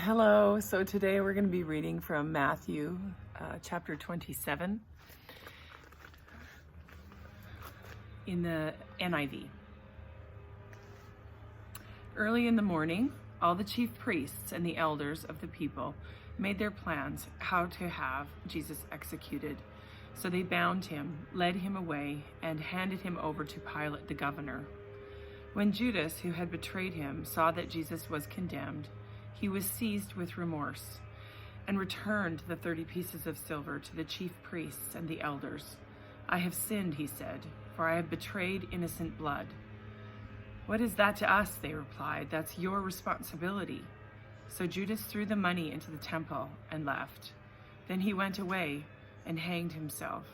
Hello, so today we're going to be reading from Matthew chapter 27 in the NIV. Early in the morning, all the chief priests and the elders of the people made their plans how to have Jesus executed. So they bound him, led him away, and handed him over to Pilate the governor. When Judas, who had betrayed him, saw that Jesus was condemned, he was seized with remorse and returned the 30 pieces of silver to the chief priests and the elders. "I have sinned," he said, "for I have betrayed innocent blood." "What is that to us?" they replied. "That's your responsibility." So Judas threw the money into the temple and left. Then he went away and hanged himself.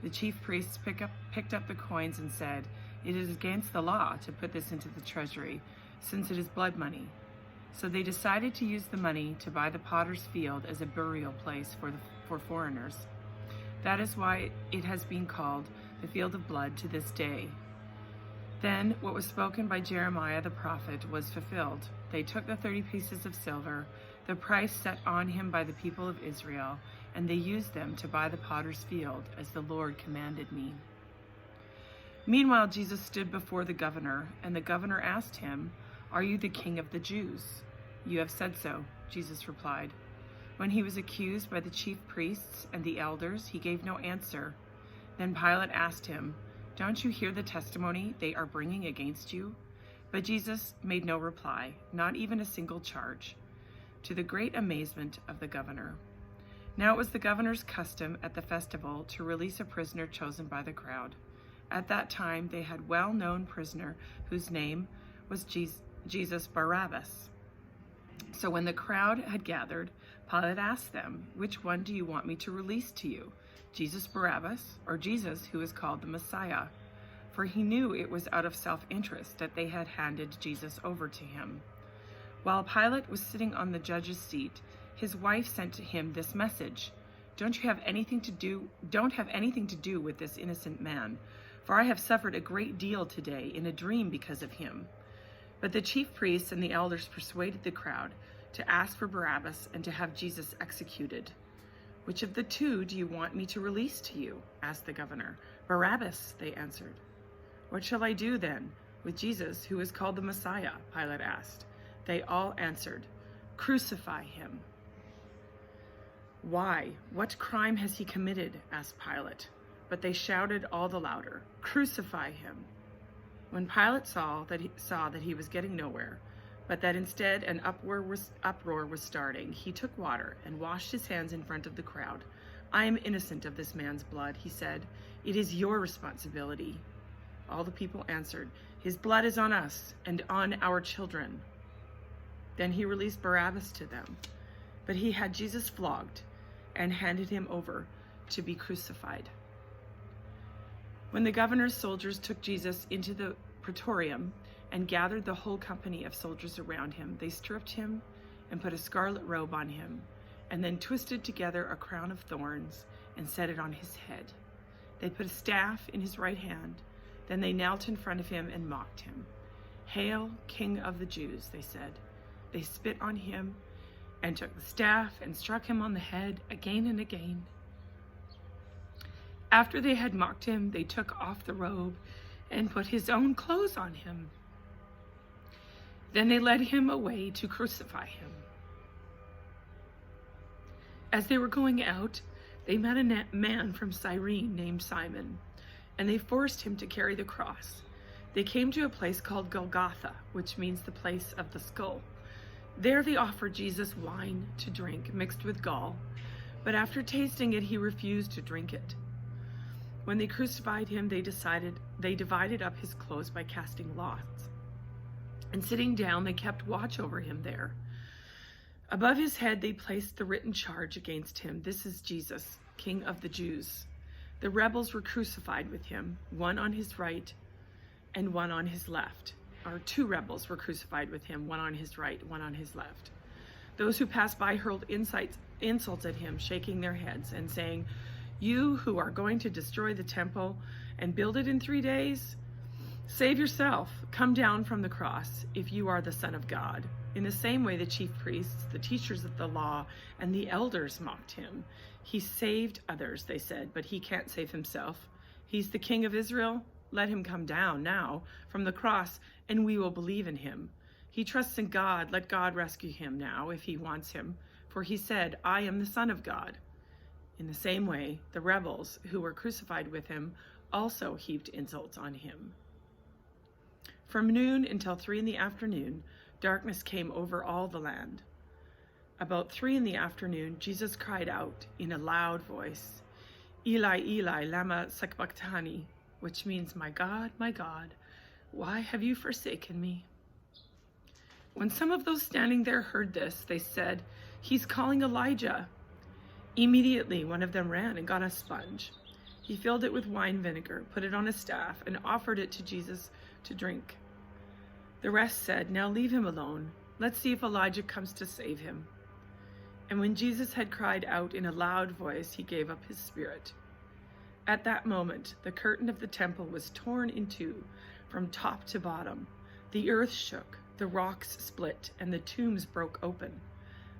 The chief priests picked up the coins and said, "It is against the law to put this into the treasury, since it is blood money." So they decided to use the money to buy the potter's field as a burial place for foreigners. That is why it has been called the field of blood to this day. Then what was spoken by Jeremiah the prophet was fulfilled. They took the 30 pieces of silver, the price set on him by the people of Israel, and they used them to buy the potter's field, as the Lord commanded me. Meanwhile, Jesus stood before the governor, and the governor asked him, "Are you the king of the Jews?" "You have said so," Jesus replied. When he was accused by the chief priests and the elders, he gave no answer. Then Pilate asked him, "Don't you hear the testimony they are bringing against you?" But Jesus made no reply, not even a single charge, to the great amazement of the governor. Now it was the governor's custom at the festival to release a prisoner chosen by the crowd. At that time, they had a well-known prisoner whose name was Jesus Barabbas. So when the crowd had gathered, Pilate asked them, "Which one do you want me to release to you, Jesus Barabbas or Jesus who is called the Messiah?" For he knew it was out of self-interest that they had handed Jesus over to him. While Pilate was sitting on the judge's seat, his wife sent to him this message: Don't have anything to do with this innocent man, for I have suffered a great deal today in a dream because of him." But the chief priests and the elders persuaded the crowd to ask for Barabbas and to have Jesus executed. "Which of the two do you want me to release to you?" asked the governor. "Barabbas," they answered. "What shall I do then with Jesus, who is called the Messiah?" Pilate asked. They all answered, "Crucify him." "Why? What crime has he committed?" asked Pilate. But they shouted all the louder, "Crucify him." When Pilate saw that he was getting nowhere, but that instead an uproar was starting, he took water and washed his hands in front of the crowd. "I am innocent of this man's blood," he said. "It is your responsibility." All the people answered, "His blood is on us and on our children." Then he released Barabbas to them, but he had Jesus flogged and handed him over to be crucified. When the governor's soldiers took Jesus into the praetorium and gathered the whole company of soldiers around him, they stripped him and put a scarlet robe on him, and then twisted together a crown of thorns and set it on his head. They put a staff in his right hand. Then they knelt in front of him and mocked him. "Hail, King of the Jews," they said. They spit on him and took the staff and struck him on the head again and again. After they had mocked him, they took off the robe and put his own clothes on him. Then they led him away to crucify him. As they were going out, they met a man from Cyrene named Simon, and they forced him to carry the cross. They came to a place called Golgotha, which means the place of the skull. There they offered Jesus wine to drink mixed with gall, but after tasting it, he refused to drink it. When they crucified him, they divided up his clothes by casting lots. And sitting down, they kept watch over him there. Above his head, they placed the written charge against him: "This is Jesus, King of the Jews." The rebels were crucified with him, one on his right and one on his left. Or 2 rebels were crucified with him, one on his right, one on his left. Those who passed by hurled insults at him, shaking their heads and saying, "You who are going to destroy the temple and build it in 3 days, save yourself. Come down from the cross if you are the Son of God." In the same way, the chief priests, the teachers of the law, and the elders mocked him. He saved others, they said, but he can't save himself. He's the king of Israel. Let him come down now from the cross, and we will believe in him. He trusts in God. Let God rescue him now if he wants him. For he said, I am the Son of God. In the same way, the rebels who were crucified with him also heaped insults on him. From noon until 3 p.m, darkness came over all the land. About 3 p.m, Jesus cried out in a loud voice, Eli, Eli, lama sabachthani, which means, my God, why have you forsaken me? When some of those standing there heard this, they said, he's calling Elijah. Immediately, one of them ran and got a sponge. He filled it with wine vinegar, put it on a staff, and offered it to Jesus to drink. The rest said, now leave him alone. Let's see if Elijah comes to save him. And when Jesus had cried out in a loud voice, he gave up his spirit. At that moment, the curtain of the temple was torn in two from top to bottom. The earth shook, the rocks split, and the tombs broke open.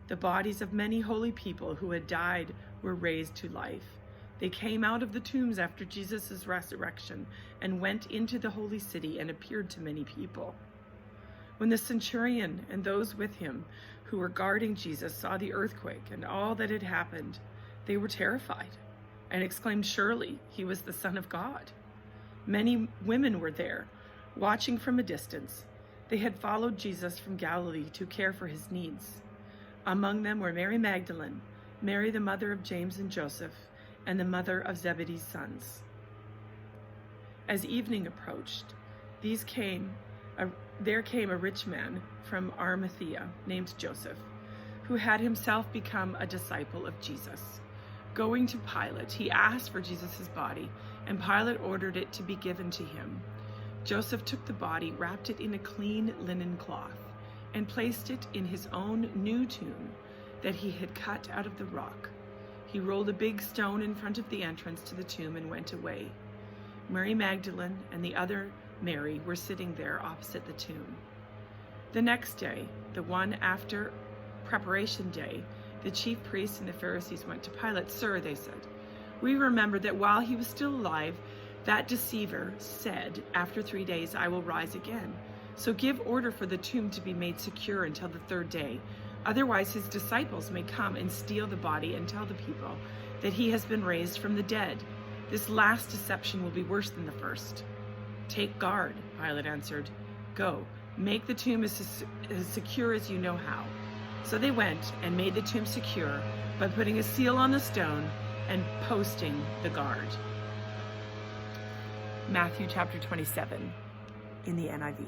The bodies of many holy people who had died were raised to life. They came out of the tombs after Jesus' resurrection and went into the holy city and appeared to many people. When the centurion and those with him who were guarding Jesus saw the earthquake and all that had happened, they were terrified and exclaimed, surely he was the Son of God. Many women were there, watching from a distance. They had followed Jesus from Galilee to care for his needs. Among them were Mary Magdalene, Mary the mother of James and Joseph, and the mother of Zebedee's sons. As evening approached, there came a rich man from Arimathea named Joseph, who had himself become a disciple of Jesus. Going to Pilate, he asked for Jesus' body, and Pilate ordered it to be given to him. Joseph took the body, wrapped it in a clean linen cloth, and placed it in his own new tomb that he had cut out of the rock. He rolled a big stone in front of the entrance to the tomb and went away. Mary Magdalene and the other Mary were sitting there opposite the tomb. The next day, the one after Preparation Day, the chief priests and the Pharisees went to Pilate. Sir, they said, we remember that while he was still alive, that deceiver said, after 3 days I will rise again. So give order for the tomb to be made secure until the 3rd day. Otherwise his disciples may come and steal the body and tell the people that he has been raised from the dead. This last deception will be worse than the first. Take guard, Pilate answered. Go, make the tomb as secure as you know how. So they went and made the tomb secure by putting a seal on the stone and posting the guard. Matthew chapter 27 in the NIV.